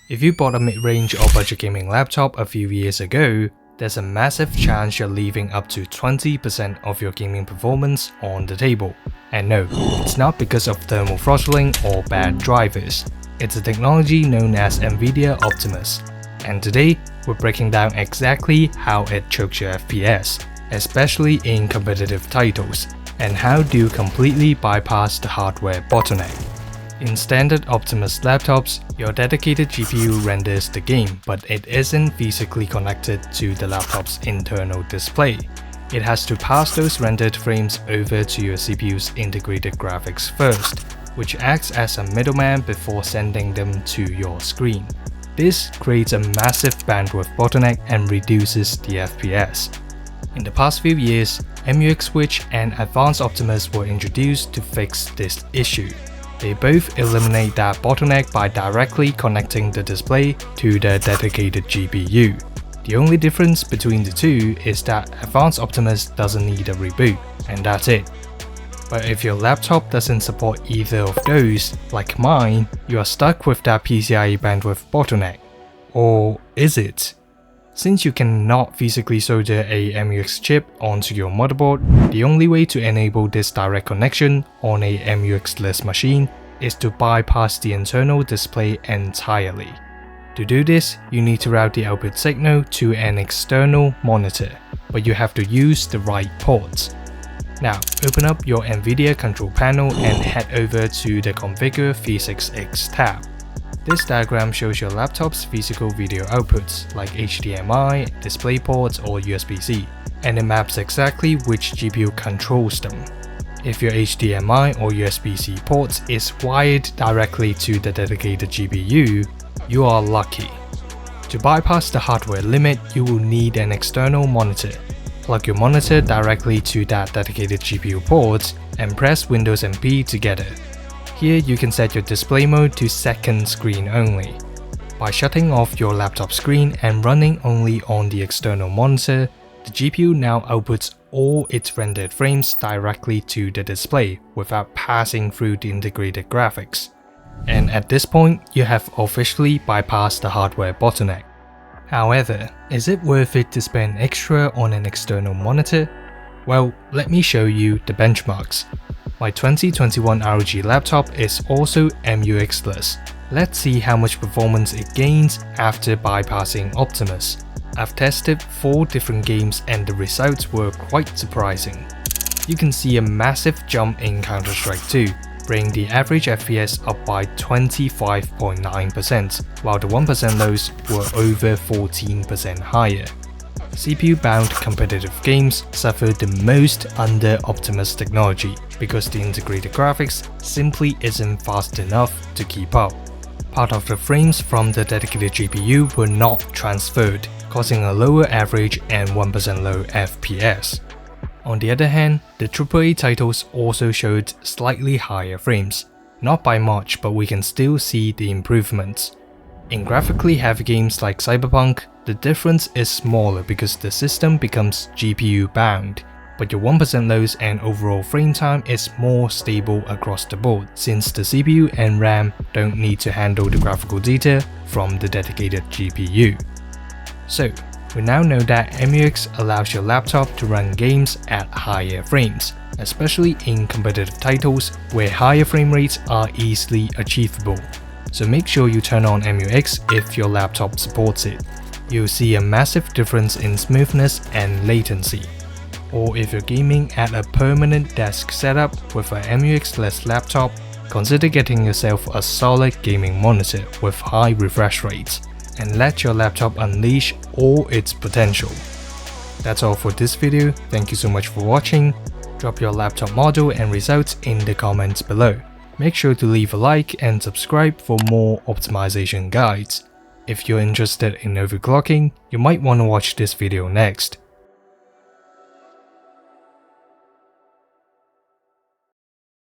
If you bought a mid-range or budget gaming laptop a few years ago, there's a massive chance you're leaving up to 20% of your gaming performance on the table. And no, it's not because of thermal throttling or bad drivers. It's a technology known as NVIDIA Optimus. And today, we're breaking down exactly how it chokes your FPS, especially in competitive titles, and how to completely bypass the hardware bottleneck. In standard Optimus laptops, your dedicated GPU renders the game, but it isn't physically connected to the laptop's internal display. It has to pass those rendered frames over to your CPU's integrated graphics first, which acts as a middleman before sending them to your screen. This creates a massive bandwidth bottleneck and reduces the FPS. In the past few years, MUX Switch and Advanced Optimus were introduced to fix this issue. They both eliminate that bottleneck by directly connecting the display to the dedicated GPU. The only difference between the two is that Advanced Optimus doesn't need a reboot, and that's it. But if your laptop doesn't support either of those, like mine, you are stuck with that PCIe bandwidth bottleneck. Or is it? Since you cannot physically solder a MUX chip onto your motherboard, the only way to enable this direct connection on a MUX-less machine is to bypass the internal display entirely. To do this, you need to route the output signal to an external monitor, but you have to use the right ports. Now, open up your NVIDIA control panel and head over to the Configure PhysicX tab. This diagram shows your laptop's physical video outputs like HDMI, DisplayPort, or USB-C, and it maps exactly which GPU controls them. If your HDMI or USB-C port is wired directly to the dedicated GPU, you are lucky. To bypass the hardware limit, you will need an external monitor. Plug your monitor directly to that dedicated GPU port and press Windows and P together. Here you can set your display mode to second screen only. By shutting off your laptop screen and running only on the external monitor, the GPU now outputs all its rendered frames directly to the display without passing through the integrated graphics. And at this point, you have officially bypassed the hardware bottleneck. However, is it worth it to spend extra on an external monitor? Well, let me show you the benchmarks. My 2021 ROG laptop is also MUX-less. Let's see how much performance it gains after bypassing Optimus. I've tested 4 different games and the results were quite surprising. You can see a massive jump in Counter-Strike 2, bringing the average FPS up by 25.9%, while the 1% lows were over 14% higher. CPU-bound competitive games suffer the most under Optimus technology because the integrated graphics simply isn't fast enough to keep up. Part of the frames from the dedicated GPU were not transferred, causing a lower average and 1% low FPS. On the other hand, the AAA titles also showed slightly higher frames. Not by much, but we can still see the improvements. In graphically heavy games like Cyberpunk, the difference is smaller because the system becomes GPU bound, but your 1% lows and overall frame time is more stable across the board since the CPU and RAM don't need to handle the graphical data from the dedicated GPU. So, we now know that MUX allows your laptop to run games at higher frames, especially in competitive titles where higher frame rates are easily achievable. So make sure you turn on MUX if your laptop supports it. You'll see a massive difference in smoothness and latency. Or if you're gaming at a permanent desk setup with a MUX-less laptop, consider getting yourself a solid gaming monitor with high refresh rates, and let your laptop unleash all its potential. That's all for this video. Thank you so much for watching. Drop your laptop model and results in the comments below. Make sure to leave a like and subscribe for more optimization guides. If you're interested in overclocking, you might want to watch this video next.